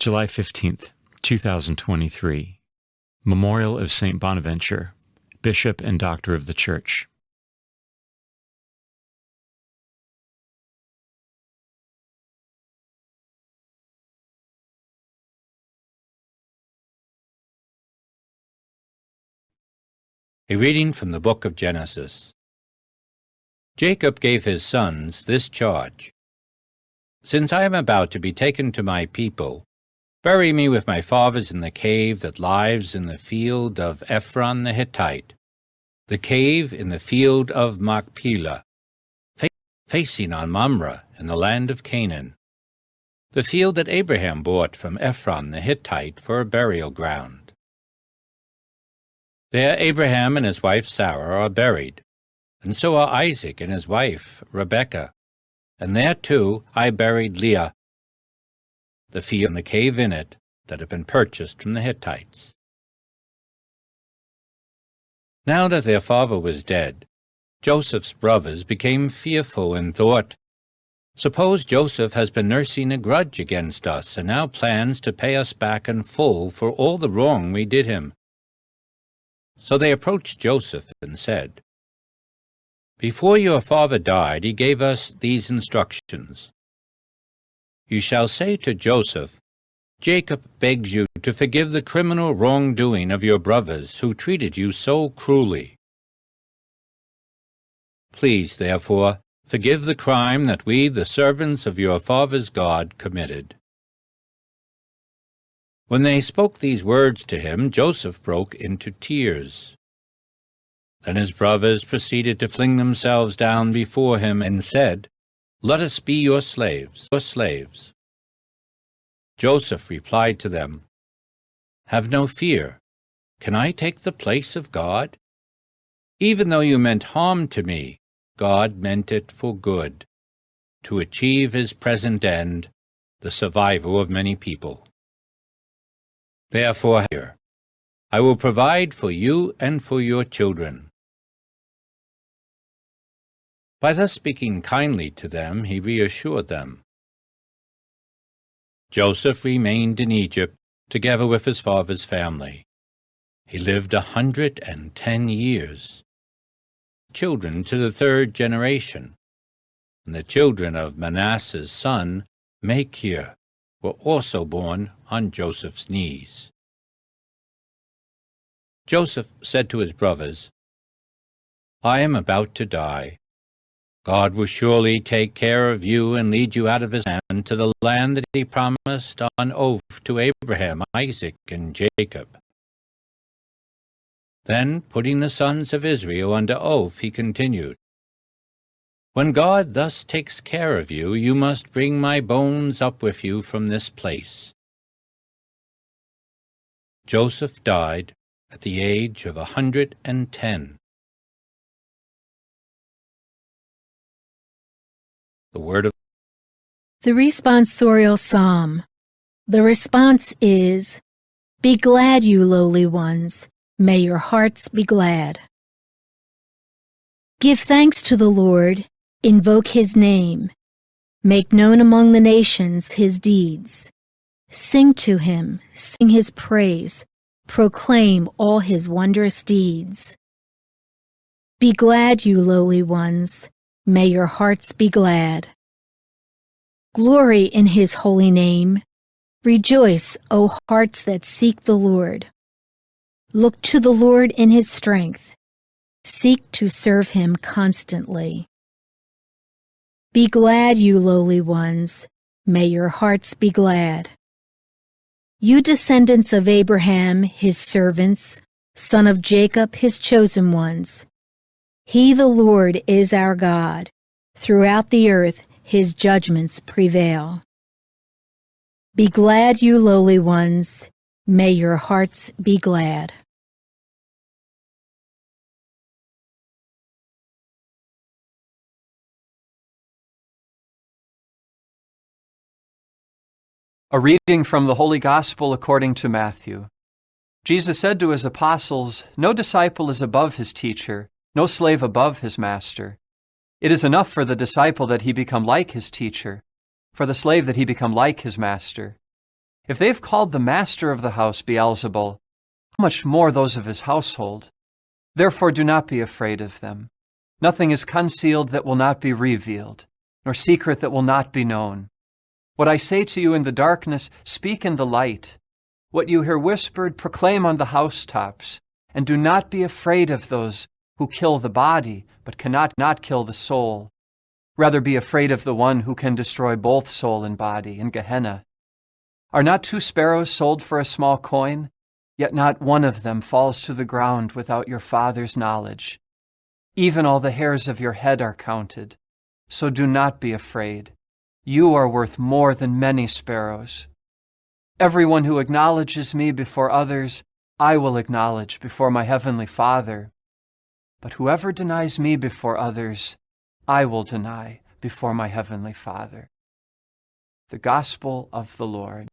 July 15th, 2023. Memorial of St. Bonaventure, Bishop and Doctor of the Church. A reading from the book of Genesis. Jacob gave his sons this charge: Since I am about to be taken to my people, bury me with my fathers in the cave that lies in the field of Ephron the Hittite, the cave in the field of Machpelah, facing on Mamre in the land of Canaan, the field that Abraham bought from Ephron the Hittite for a burial ground. There Abraham and his wife Sarah are buried, and so are Isaac and his wife Rebekah, and there too I buried Leah, the field and the cave in it that had been purchased from the Hittites. Now that their father was dead, Joseph's brothers became fearful and thought, Suppose Joseph has been nursing a grudge against us and now plans to pay us back in full for all the wrong we did him. So they approached Joseph and said, Before your father died, he gave us these instructions. You shall say to Joseph, Jacob begs you to forgive the criminal wrongdoing of your brothers who treated you so cruelly. Please, therefore, forgive the crime that we, the servants of your father's God, committed. When they spoke these words to him, Joseph broke into tears. Then his brothers proceeded to fling themselves down before him and said, Let us be your slaves, Joseph replied to them, Have no fear. Can I take the place of God? Even though you meant harm to me, God meant it for good, to achieve his present end, the survival of many people. Therefore, here, I will provide for you and for your children. By thus speaking kindly to them, he reassured them. Joseph remained in Egypt together with his father's family. He lived 110 years. Children to the third generation, and the children of Manasseh's son, Machir, were also born on Joseph's knees. Joseph said to his brothers, I am about to die. God will surely take care of you and lead you out of his hand to the land that he promised on oath to Abraham, Isaac, and Jacob. Then, putting the sons of Israel under oath, he continued, When God thus takes care of you, you must bring my bones up with you from this place. Joseph died at the age of 110. The word of the responsorial psalm. The response is, Be glad, you lowly ones. May your hearts be glad. Give thanks to the Lord. Invoke his name. Make known among the nations his deeds. Sing to him, sing his praise. Proclaim all his wondrous deeds. Be glad, you lowly ones. May your hearts be glad. Glory in his holy name. Rejoice, O hearts that seek the Lord. Look to the Lord in his strength. Seek to serve him constantly. Be glad, you lowly ones. May your hearts be glad. You descendants of Abraham, his servants, son of Jacob, his chosen ones. He, the Lord, is our God. Throughout the earth, his judgments prevail. Be glad, you lowly ones. May your hearts be glad. A reading from the Holy Gospel according to Matthew. Jesus said to his apostles, No disciple is above his teacher, no slave above his master. It is enough for the disciple that he become like his teacher, for the slave that he become like his master. If they've called the master of the house Beelzebul, how much more those of his household? Therefore do not be afraid of them. Nothing is concealed that will not be revealed, nor secret that will not be known. What I say to you in the darkness, speak in the light. What you hear whispered, proclaim on the housetops. And do not be afraid of those who kill the body, but cannot not kill the soul. Rather be afraid of the one who can destroy both soul and body in Gehenna. Are not 2 sparrows sold for a small coin? Yet not one of them falls to the ground without your Father's knowledge. Even all the hairs of your head are counted. So do not be afraid. You are worth more than many sparrows. Everyone who acknowledges me before others, I will acknowledge before my heavenly Father. But whoever denies me before others, I will deny before my heavenly Father. The Gospel of the Lord.